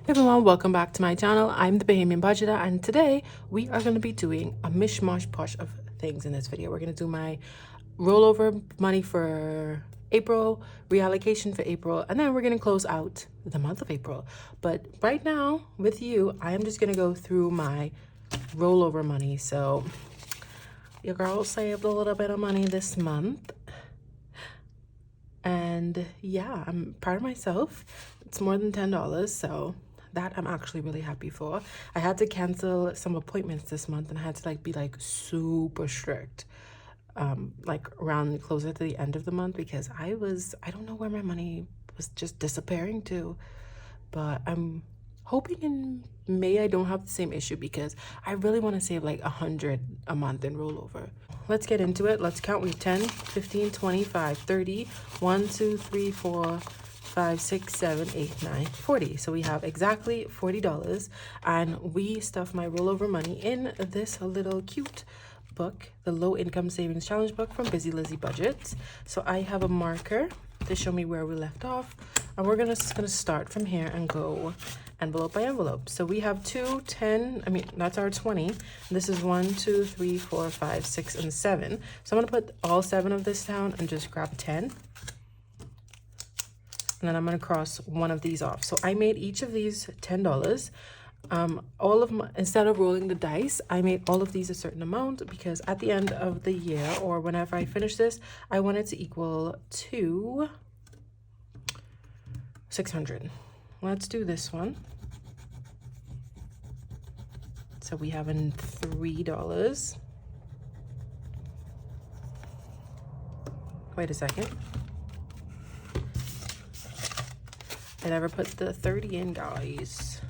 Hey everyone, welcome back to my channel. I'm the Bahamian Budgeter, and today we are going to be doing a mishmash posh of things in this video. We're going to do my rollover money for April, reallocation for April, and then we're going to close out the month of April. But right now with you, I am just going to go through my rollover money. So your girl saved a little bit of money this month. And yeah, I'm proud of myself. It's more than $10, so that I'm actually really happy for. I had to cancel some appointments this month, and I had to be super strict around closer to the end of the month, because I don't know where my money was just disappearing to. But I'm hoping in May I don't have the same issue, because I really want to save like 100 a month in rollover. Let's get into it. Let's count. We have 10, 15, 25, 30, 1, 2, 3, 4, 5, 6, 7, 8, 9, 40. So we have exactly $40, and we stuffed my rollover money in this little cute book, the Low Income Savings Challenge book from Lizzy Budgets. So I have a marker to show me where we left off, and we're gonna start from here and go envelope by envelope. So we have 2, 10, that's our 20. This is 1, 2, 3, 4, 5, 6, and 7. So I'm gonna put all 7 of this down and just grab 10. And then I'm gonna cross one of these off. So I made each of these $10. Instead of rolling the dice, I made all of these a certain amount, because at the end of the year, or whenever I finish this, I want it to equal to 600. Let's do this one. So we have in $3. Wait a second. I never put the 30 in, guys.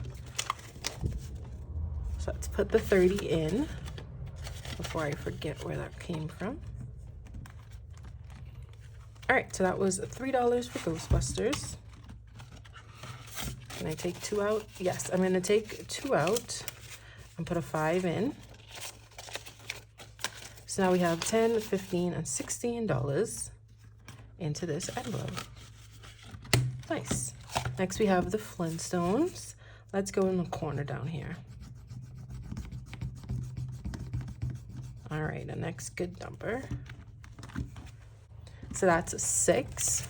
So let's put the 30 in before I forget where that came from. All right, so that was $3 for Ghostbusters. Can I take 2 out? Yes, I'm gonna take 2 out and put a 5 in. So now we have 10, 15, and $16 into this envelope. Nice. Next we have the Flintstones. Let's go in the corner down here. All right, the next good number. So that's 6.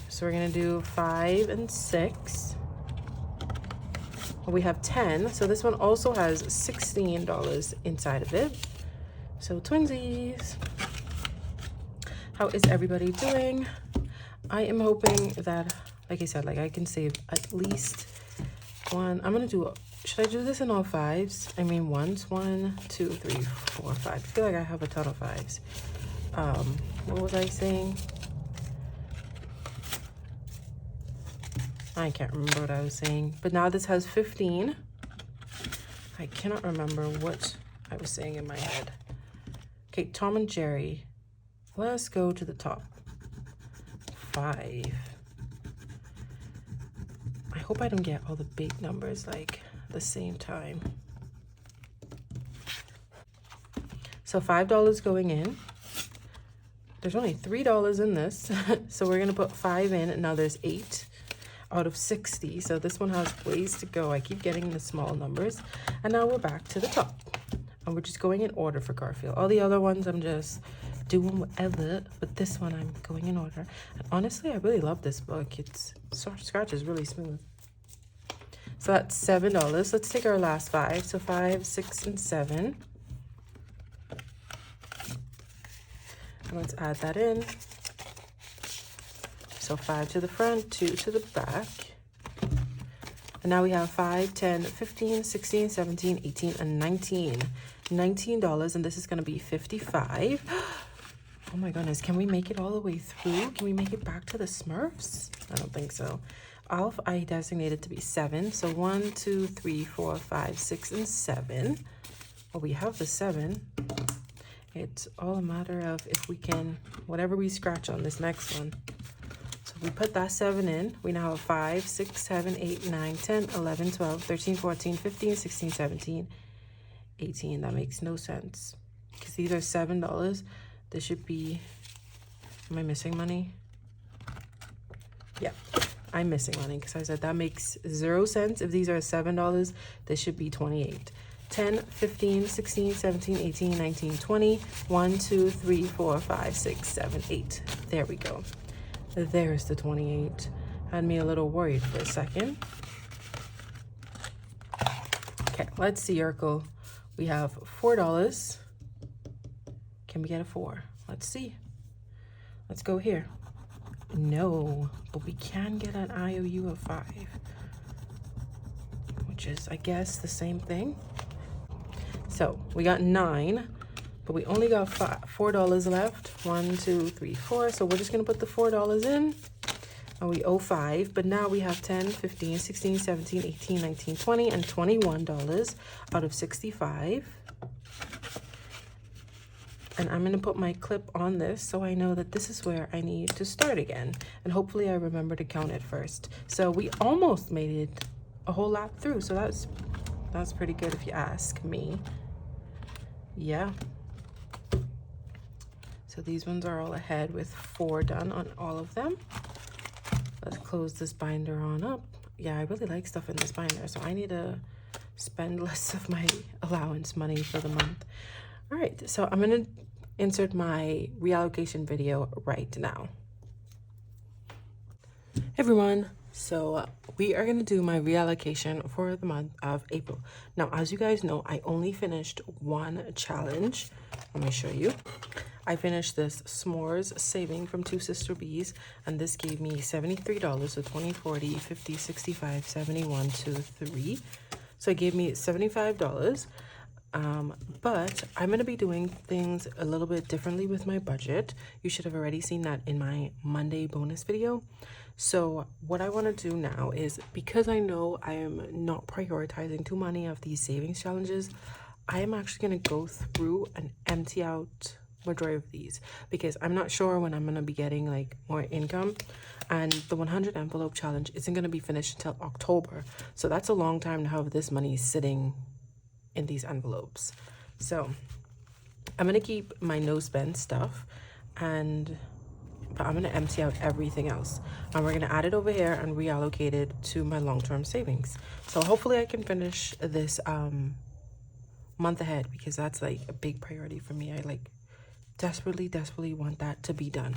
So we're gonna do 5 and 6. We have 10, so this one also has $16 inside of it. So twinsies. How is everybody doing? I am hoping that, like I said, I can save at least one. I'm gonna do, should I do this in all 5s? Ones. 1, 2, 3, 4, 5. I feel like I have a ton of 5s. What was I saying? I can't remember what I was saying, but now this has 15. I cannot remember what I was saying in my head. Okay, Tom and Jerry. Let's go to the top. 5. I hope I don't get all the big numbers at the same time. So $5 going in. There's only $3 in this, so we're gonna put 5 in, and now there's 8 out of 60. So this one has ways to go. I keep getting the small numbers. And now we're back to the top, and we're just going in order for Garfield. All the other ones I'm just doing whatever, but this one I'm going in order. And honestly, I really love this book. It's scratch is really smooth. So that's $7. Let's take our last 5. So 5, 6, and 7. And let's add that in. So 5 to the front, 2 to the back. And now we have 5, 10, 15, 16, 17, 18, and 19. $19, and this is gonna be 55. Oh my goodness, can we make it all the way through? Can we make it back to the Smurfs? I don't think so. Alf, I designated to be 7. So 1, 2, 3, 4, 5, 6, and 7. Well, we have the 7. It's all a matter of if we can, whatever we scratch on this next one. We put that 7 in. We now have 5, 6, 7, 8, 9, 10, 11, 12, 13, 14, 15, 16, 17, 18. That makes no sense, because these are $7. This should be, am I missing money? Yeah. I'm missing money because I said that makes 0 cents. If these are $7, this should be 28. 10, 15, 16, 17, 18, 19, 20. 1, 2, 3, 4, 5, 6, 7, 8. There we go. There's the 28. Had me a little worried for a second. Okay, let's see, Urkel. We have $4. Can we get a 4? Let's see. Let's go here. No, but we can get an IOU of 5, which is, I guess, the same thing. So we got 9, but we only got $4 left. 1, 2, 3, 4. So we're just gonna put the $4 in, and we owe 5. But now we have 10, 15, 16, 17, 18, 19, 20, and $21 out of 65. And I'm gonna put my clip on this so I know that this is where I need to start again. And hopefully I remember to count it first. So we almost made it a whole lap through. So that's pretty good if you ask me. Yeah. So these ones are all ahead with 4 done on all of them. Let's close this binder on up. Yeah, I really like stuff in this binder, so I need to spend less of my allowance money for the month. All right, so I'm gonna insert my reallocation video right now. Hey everyone, so we are gonna do my reallocation for the month of April. Now, as you guys know, I only finished one challenge. Let me show you. I finished this s'mores saving from Two Sister Bees, and this gave me $73, so 20, 40, 50, 65, 71, 2, 3. So it gave me $75. But I'm gonna be doing things a little bit differently with my budget. You should have already seen that in my Monday bonus video. So what I want to do now is, because I know I am not prioritizing too many of these savings challenges, I am actually going to go through and empty out majority of these, because I'm not sure when I'm going to be getting like more income, and the 100 envelope challenge isn't going to be finished until October. So that's a long time to have this money sitting in these envelopes. So I'm going to keep my no spend stuff, but I'm going to empty out everything else, and we're going to add it over here and reallocate it to my long-term savings. So hopefully I can finish this month ahead, because that's like a big priority for me. I like desperately want that to be done.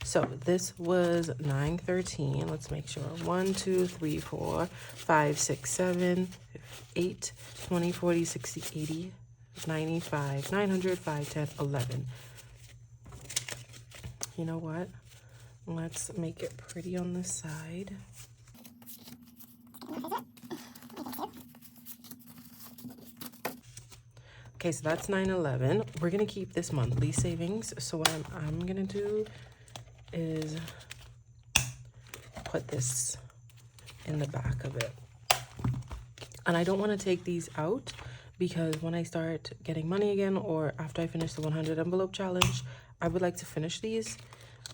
So this was 913. Let's make sure. 1, 2, 3, 4, 5, 6, 7, 8, 20, 40, 60, 80, 95, 900, 5, 10, 11. You know what? Let's make it pretty on this side. Okay, so that's 911. We're gonna keep this monthly savings. So what I'm gonna do is put this in the back of it. And I don't want to take these out, because when I start getting money again, or after I finish the 100 envelope challenge, I would like to finish these.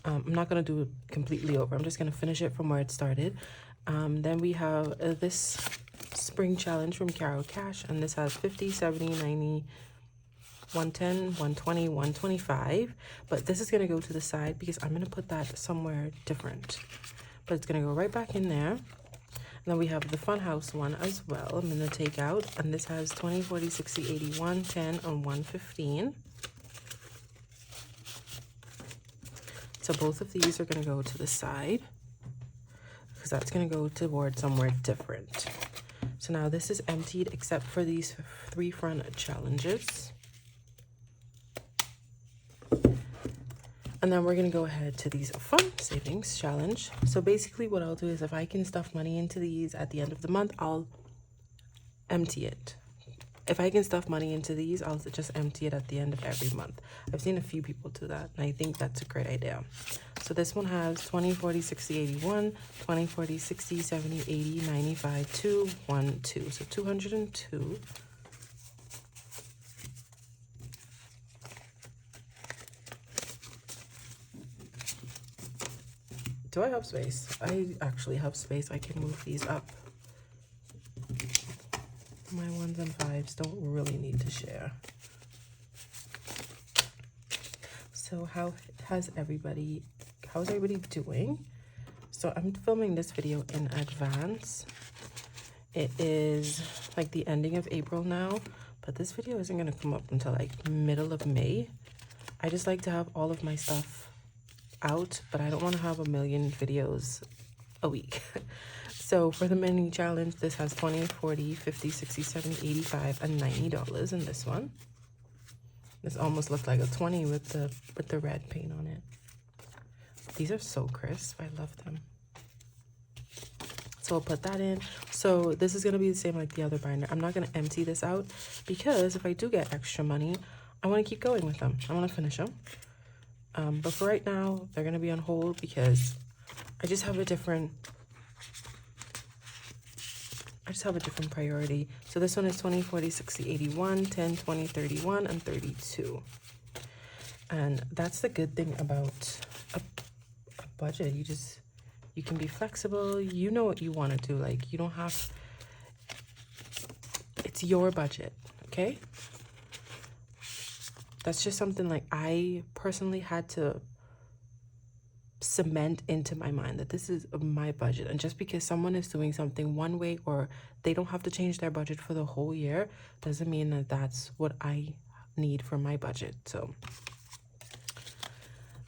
I'm not going to do it completely over. I'm just going to finish it from where it started. Then we have this spring challenge from Carol Cash, and this has 50, 70, 90, 110, 120, 125. But this is going to go to the side because I'm going to put that somewhere different. But it's going to go right back in there. And then we have the Funhouse one as well. I'm going to take out, and this has 20, 40, 60, 80, 110, and 115. So both of these are going to go to the side, because that's going to go toward somewhere different. So now this is emptied except for these 3 front challenges. And then we're going to go ahead to these fun savings challenge. So basically what I'll do is, if I can stuff money into these at the end of the month, I'll empty it. If I can stuff money into these, I'll just empty it at the end of every month. I've seen a few people do that, and I think that's a great idea. So this one has 20, 40, 60, 81, 20, 40, 60, 70, 80, 95, 2, 1, 2. So 202. Do I have space? I actually have space. I can move these up. My 1s and 5s don't really need to share. So how's everybody doing? So So I'm filming this video in advance. It is like the ending of April now, but this video isn't going to come up until like middle of May. I just like to have all of my stuff out, but I don't want to have a million videos a week. So for the mini challenge, this has 20, 40, 50, 60, 70, 85, and $90 in this one. This almost looks like a 20 with the red paint on it. These are so crisp. I love them. So I'll put that in. So this is going to be the same like the other binder. I'm not going to empty this out because if I do get extra money, I want to keep going with them. I want to finish them. But for right now, they're going to be on hold because I just have a different priority. So this one is 20, 40, 60, 81, 10, 20, 31, and 32. And that's the good thing about a budget. You can be flexible. You know what you want to do. Like, you don't have, it's your budget, okay? That's just something like I personally had to cement into my mind that this is my budget. And just because someone is doing something one way or they don't have to change their budget for the whole year doesn't mean that that's what I need for my budget. So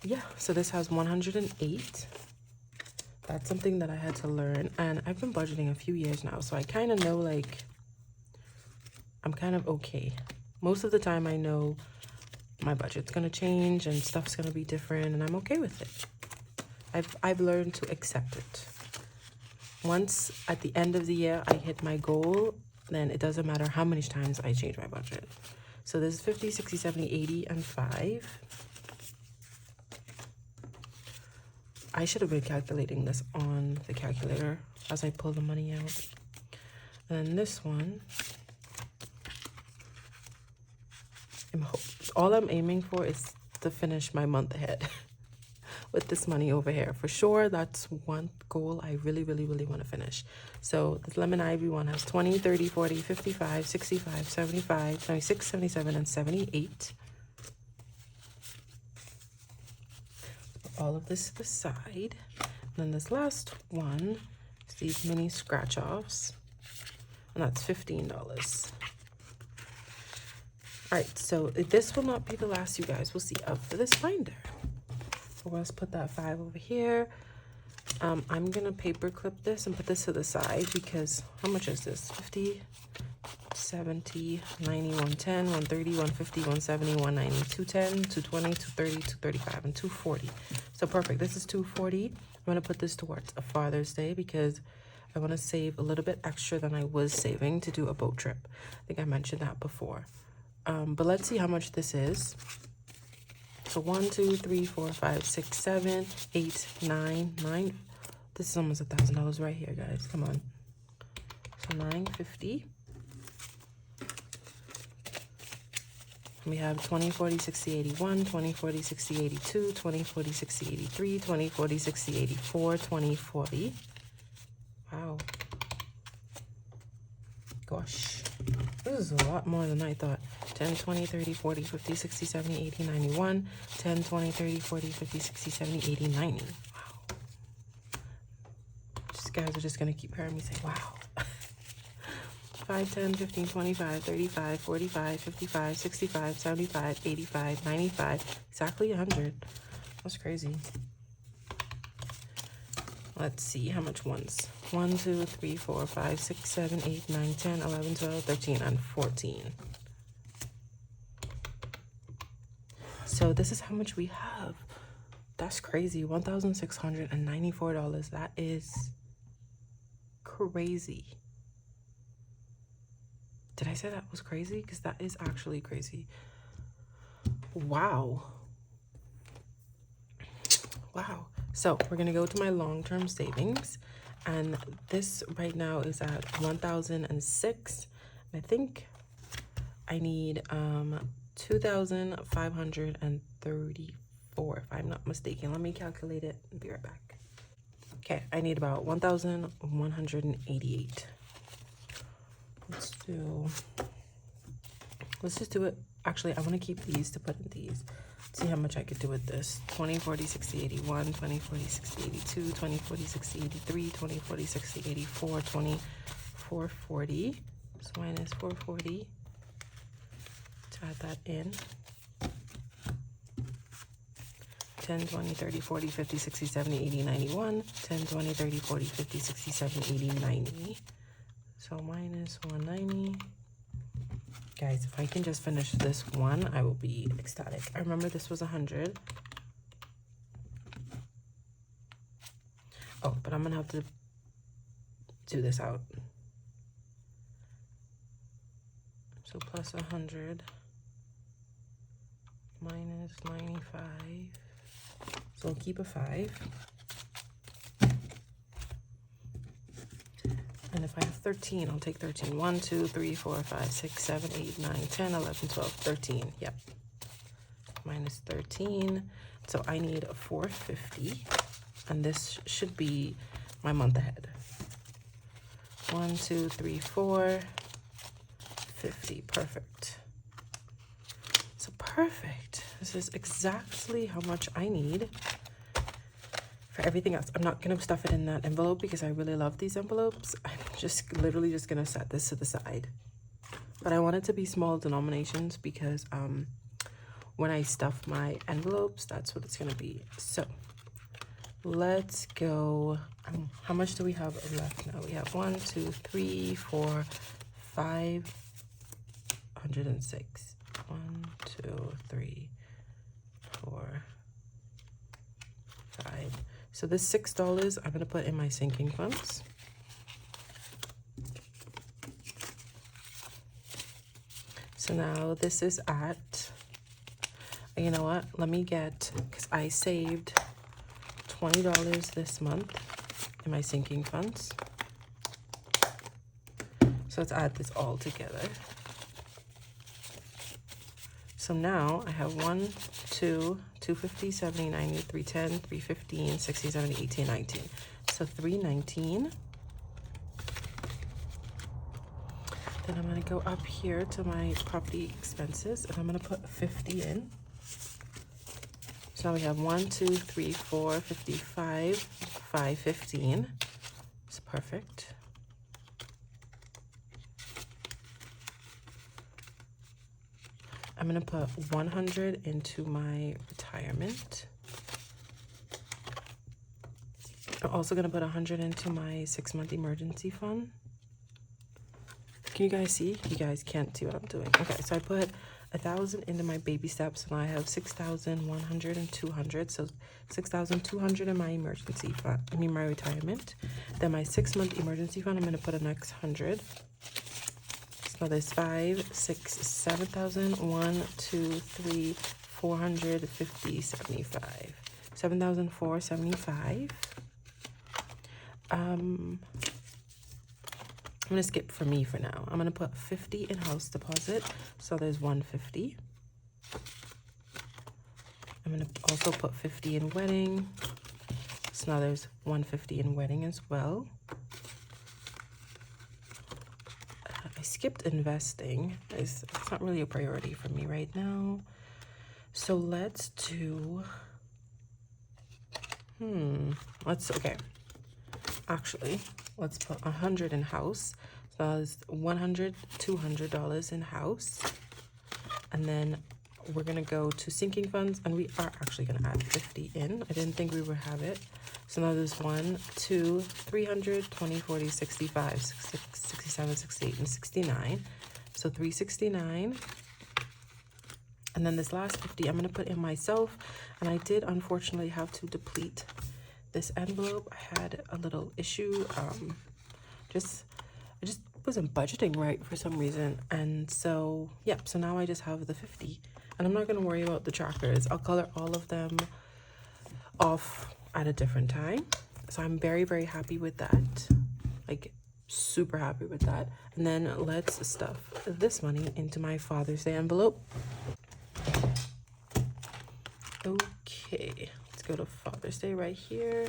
yeah, so this has 108. That's something that I had to learn, and I've been budgeting a few years now, so I kind of know, like, I'm kind of okay. Most of the time I know my budget's gonna change and stuff's gonna be different, and I'm okay with it. I've learned to accept it. Once at the end of the year I hit my goal, then it doesn't matter how many times I change my budget. So this is 50, 60, 70, 80, and 5. I should have been calculating this on the calculator as I pull the money out. And then this one, all I'm aiming for is to finish my month ahead with this money over here. For sure, that's one goal I really, really, really want to finish. So this Lemon Ivy one has 20, 30, 40, 55, 65, 75, 76, 77, and 78. All of this to the side. And then this last one is these mini scratch offs, and that's $15. All right, so this will not be the last you guys will see of this binder. So let's put that 5 over here. I'm gonna paper clip this and put this to the side because how much is this? 50, 70, 90, 110, 130, 150, 170, 190, 210, 220, 230, 235, and 240. So perfect. This is 240. I'm going to put this towards a Father's Day because I want to save a little bit extra than I was saving to do a boat trip. I think I mentioned that before. But let's see how much this is. So 1, 2, 3, 4, 5, 6, 7, 8, 9, 9. This is almost $1,000 right here, guys. Come on. So $950. We have 20, 40, 60, 81, 20, 40, 60, 82, 20, 40, 60, 83, 20, 40, 60, 84, 20, 40. Wow. Gosh. This is a lot more than I thought. 10, 20, 30, 40, 50, 60, 70, 80, 91. 10, 20, 30, 40, 50, 60, 70, 80, 90. Wow. These guys are just going to keep hearing me say, wow. 5, 10, 15, 25, 35, 45, 55, 65, 75, 85, 95, exactly 100. That's crazy. Let's see how much ones. 1, 2, 3, 4, 5, 6, 7, 8, 9, 10, 11, 12, 13, and 14. So this is how much we have. That's crazy. $1,694. That is crazy. Did I say that was crazy? Because that is actually crazy. Wow. Wow. So we're going to go to my long-term savings. And this right now is at 1,006. I think I need 2,534 if I'm not mistaken. Let me calculate it and be right back. Okay, I need about 1,188. Let's just do it. Actually, I want to keep these to put in these. See how much I could do with this. 20, 40, 60, 81, 20, 40, 60, 82, 20, 40, 60, 83, 20, 40, 60, 84, 20, 440. So minus 440. To add that in. 10, 20, 30, 40, 50, 60, 70, 80, 91. 10, 20, 30, 40, 50, 60, 70, 80, 90. So minus 190. Guys, if I can just finish this one, I will be ecstatic. I remember this was 100. Oh, but I'm gonna have to do this out. So plus 100 minus 95. So I'll keep a 5. And if I have 13, I'll take 13. 1, 2, 3, 4, 5, 6, 7, 8, 9, 10, 11, 12, 13. Yep. Minus 13. So I need 450. And this should be my month ahead. 1, 2, 3, 4, 50. Perfect. So perfect. This is exactly how much I need for everything else. I'm not gonna stuff it in that envelope because I really love these envelopes. I'm just literally just gonna set this to the side. But I want it to be small denominations because when I stuff my envelopes, that's what it's gonna be. So let's go. How much do we have left now? We have 1, 2, 3, 4, 506. 1, 2, 3, 4, 5. So this $6 I'm gonna put in my sinking funds. So now this is at, you know what? Let me get, because I saved $20 this month in my sinking funds. So let's add this all together. So now I have 1, 2, 250, 70, 90, 310, 315, 60, 70, 18, 19. So 319. Then I'm gonna go up here to my property expenses and I'm gonna put 50 in. So now we have 1, 2, 3, 4, 55, 515. It's perfect. I'm gonna put 100 into my retirement. I'm also gonna put 100 into my 6-month emergency fund. Can you guys see? You guys can't see what I'm doing. Okay, so I put 1,000 into my baby steps, and I have 6,100 and 200. So 6,200 in my emergency fund. I mean my retirement. Then my 6-month emergency fund, I'm gonna put a next 100. So there's 5, 6, 7,000, 1, 2, 3, 450, 75. 7,475. I'm gonna skip for me for now. I'm gonna put 50 in house deposit. So there's 150. I'm gonna also put 50 in wedding. So now there's 150 in wedding as well. I skipped investing. It's not really a priority for me right now. So let's do, okay. Actually, let's put 100 in house. So that's $100, $200 in house. And then we're gonna go to sinking funds and we are actually gonna add 50 in. I didn't think we would have it. So now there's 1, 2, 300, 20, 40, 65, 66, 67, 68, and 69. So 369. And then this last 50, I'm gonna put in myself. And I did unfortunately have to deplete this envelope. I had a little issue. I just wasn't budgeting right for some reason. And so, yep, so now I just have the 50. And I'm not gonna worry about the trackers. I'll color all of them off at a different time. So I'm very, very happy with that. Like, super happy with that. And then let's stuff this money into my Father's Day envelope. Okay, let's go to Father's Day right here.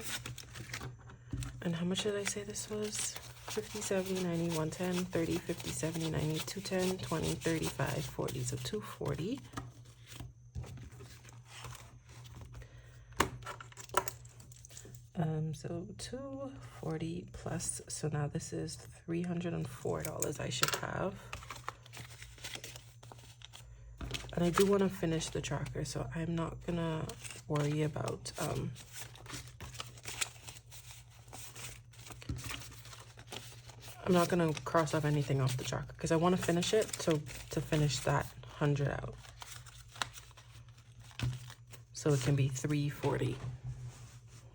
And how much did I say this was? 50, 70, 90, 110, 30, 50, 70, 90, 210, 20, 35, 40. So 240. So 240 plus, so now this is $304 I should have. And I do want to finish the tracker, so I'm not gonna worry about I'm not gonna cross off anything off the tracker because I want to finish it to finish that 100 out, so it can be 340.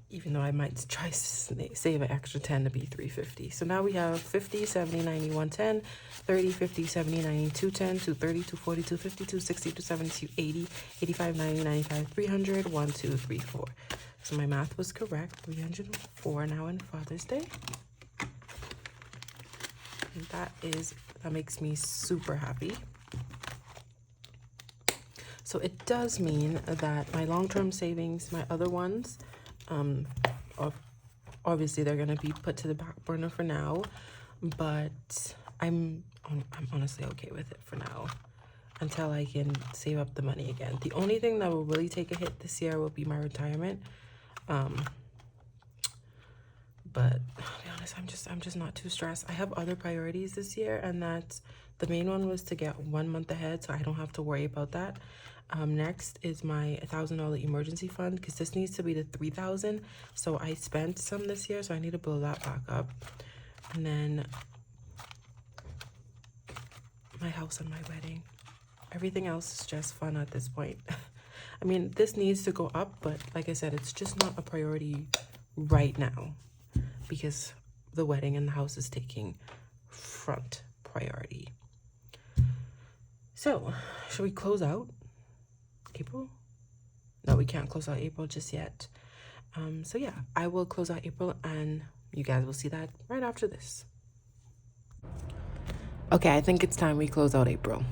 Even though I might try to save an extra 10 to be 350. So now we have 50, 70, 90, 110, 30, 50, 70, 90, 210, 230, 240, 250, 260, 270, 280, 85, 90, 95, 300, 1, 2, 3, 4. So my math was correct. 304 now in Father's Day. And that makes me super happy. So it does mean that my long-term savings, my other ones, obviously they're gonna be put to the back burner for now, but I'm honestly okay with it for now until I can save up the money again. The only thing that will really take a hit this year will be my retirement, but I'll be honest, I'm just not too stressed. I have other priorities this year, and that's the main one was to get 1 month ahead so I don't have to worry about that. Next is my $1,000 emergency fund, because this needs to be the 3,000. So I spent some this year, so I need to build that back up. And then my house and my wedding. Everything else is just fun at this point. I mean, this needs to go up, but like I said, it's just not a priority right now because the wedding and the house is taking front priority. So, should we close out April? No, we can't close out April just yet. So yeah, I will close out April and you guys will see that right after this. Okay, I think it's time we close out April.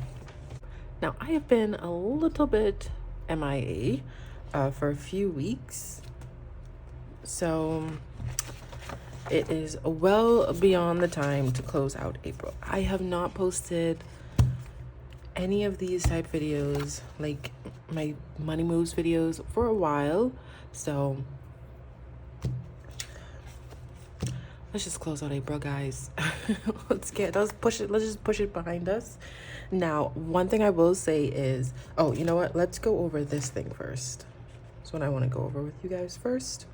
Now, I have been a little bit MIA for a few weeks. So it is well beyond the time to close out April. I have not posted any of these type videos, like my money moves videos, for a while. So let's just close out April, guys. let's just push it behind us. Now, one thing I will say is, oh, you know what? Let's go over this thing first. That's what I want to go over with you guys first.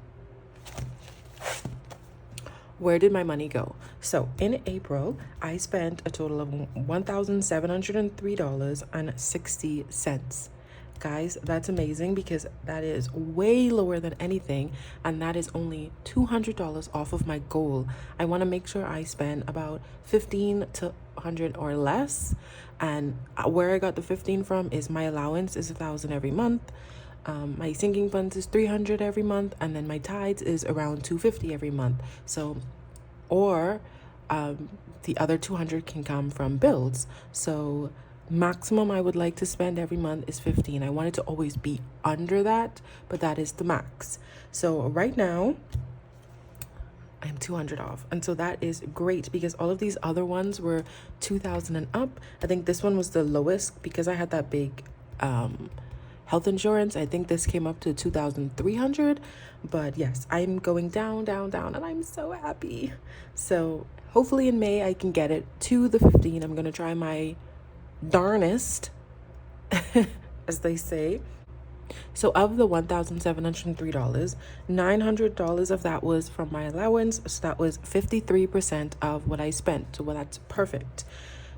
Where did my money go? So in April, I spent a total of $1,703.60. Guys, that's amazing because that is way lower than anything, and that is only $200 off of my goal. I want to make sure I spend about 15 to 100 or less, and where I got the 15 from is my allowance is 1,000 every month. My sinking funds is 300 every month, and then my tides is around 250 every month. So, or the other 200 can come from bills. So maximum I would like to spend every month is 15. I want it to always be under that, but that is the max. So right now I'm 200 off, and so that is great because all of these other ones were 2,000 and up. I think this one was the lowest because I had that big health insurance. I think this came up to 2,300, but yes, I'm going down, and I'm so happy. So hopefully in May I can get it to the 15. I'm gonna try my darnest, as they say. So of the $1,703, $900 of that was from my allowance. So that was 53% of what I spent. So well, that's perfect.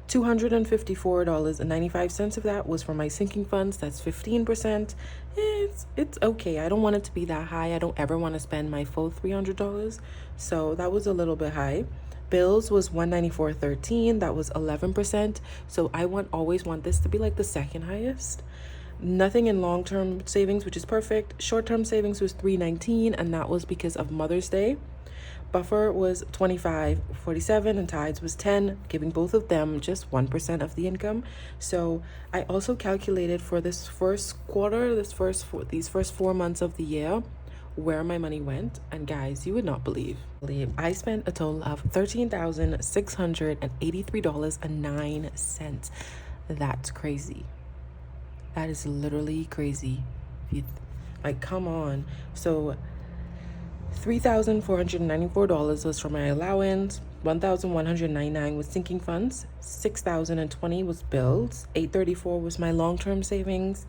$254.95 of that was for my sinking funds. That's 15%. It's okay. I don't want it to be that high. I don't ever want to spend my full $300. So that was a little bit high. Bills was $194.13. That was 11%. So I always want this to be like the second highest. Nothing in long-term savings, which is perfect. Short-term savings was $319, and that was because of Mother's Day. Buffer was $25.47 and tides was $10, giving both of them just 1% of the income. So I also calculated for this first quarter, these first 4 months of the year, where my money went, and guys, you would not believe. I spent a total of $13,683.09. That's crazy. That is literally crazy. Like, come on. So $3,494 was for my allowance. $1,199 was sinking funds. $6,020 was bills. $834 was my long-term savings.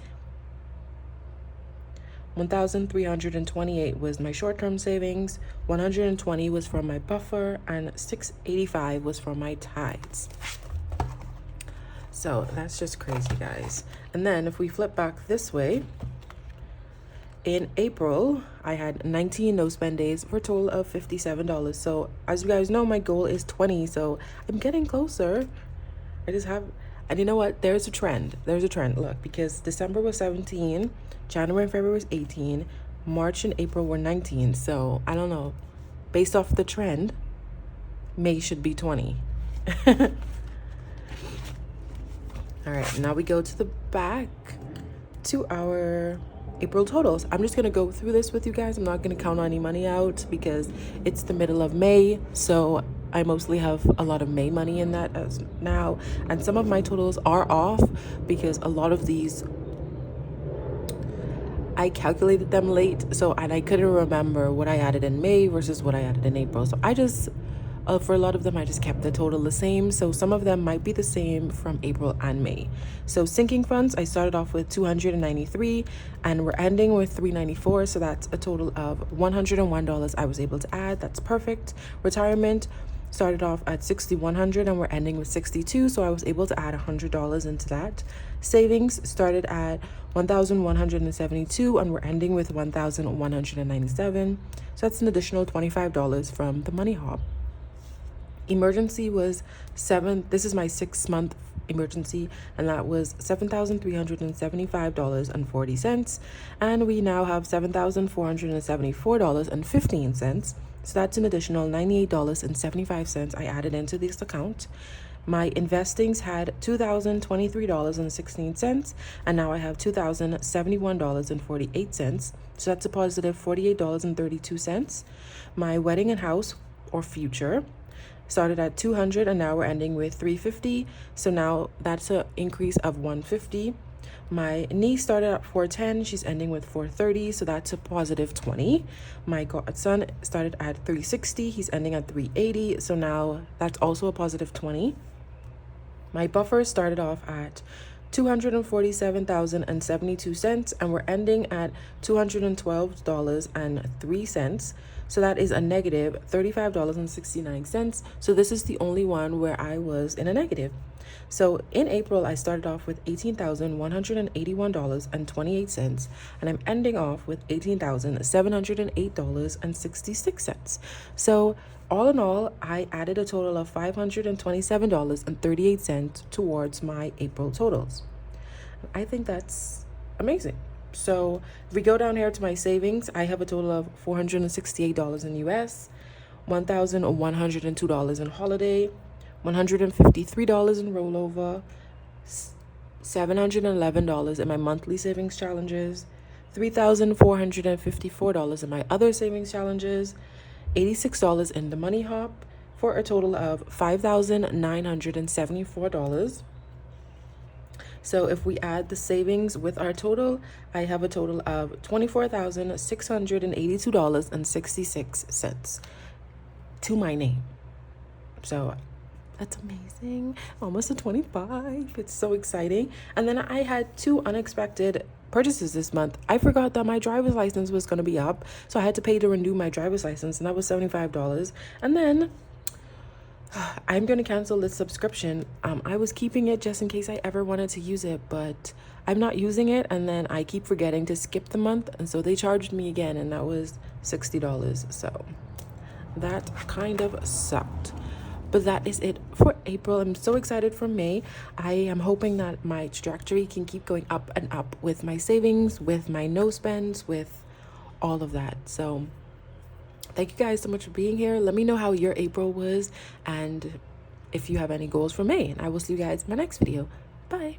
$1,328 was my short-term savings. $120 was from my buffer, and $685 was from my tithes. So that's just crazy, guys. And then if we flip back this way, in April, I had 19 no spend days for a total of $57. So as you guys know, my goal is 20. So I'm getting closer. And you know what? There's a trend. Look, because December was 17, January and February was 18, March and April were 19. So I don't know. Based off the trend, May should be 20. All right, now we go to the back to our April totals. I'm just gonna go through this with you guys. I'm not gonna count any money out because it's the middle of May, so I mostly have a lot of May money in that as now, and some of my totals are off because a lot of these I calculated them late, and I couldn't remember what I added in May versus what I added in April. So I just for a lot of them, I just kept the total the same. So some of them might be the same from April and May. So sinking funds, I started off with 293 and we're ending with 394. So that's a total of $101 I was able to add. That's perfect. Retirement started off at 6,100 and we're ending with 62. So I was able to add $100 into that. Savings started at 1,172 and we're ending with 1,197. So that's an additional $25 from the money hop. Emergency was this is my 6-month emergency, and that was $7,375.40, and we now have $7,474.15. So that's an additional $98.75 I added into this account. My investings had $2,023.16, and now I have $2,071.48. So that's a positive $48.32. My wedding and house, or future, started at 200 and now we're ending with 350. So now that's an increase of 150. My niece started at 410, she's ending with 430, so that's a positive 20. My godson started at 360, he's ending at 380, so now that's also a positive 20. My buffer started off at $247,072 and we're ending at $212.03. So that is a negative $35.69. So this is the only one where I was in a negative. So in April, I started off with $18,181.28, and I'm ending off with $18,708.66. So all in all, I added a total of $527.38 towards my April totals. I think that's amazing. So if we go down here to my savings, I have a total of $468 in US, $1,102 in holiday, $153 in rollover, $711 in my monthly savings challenges, $3,454 in my other savings challenges, $86 in the money hop, for a total of $5,974. So if we add the savings with our total, I have a total of $24,682.66 to my name. So that's amazing. Almost to 25. It's so exciting. And then I had 2 unexpected purchases this month. I forgot that my driver's license was going to be up, so I had to pay to renew my driver's license, and that was $75. And then I'm going to cancel this subscription. I was keeping it just in case I ever wanted to use it, but I'm not using it, and then I keep forgetting to skip the month, and so they charged me again, and that was $60. So that kind of sucked. But that is it for April. I'm so excited for May. I am hoping that my trajectory can keep going up and up with my savings, with my no spends, with all of that. So thank you guys so much for being here. Let me know how your April was and if you have any goals for May. And I will see you guys in my next video. Bye.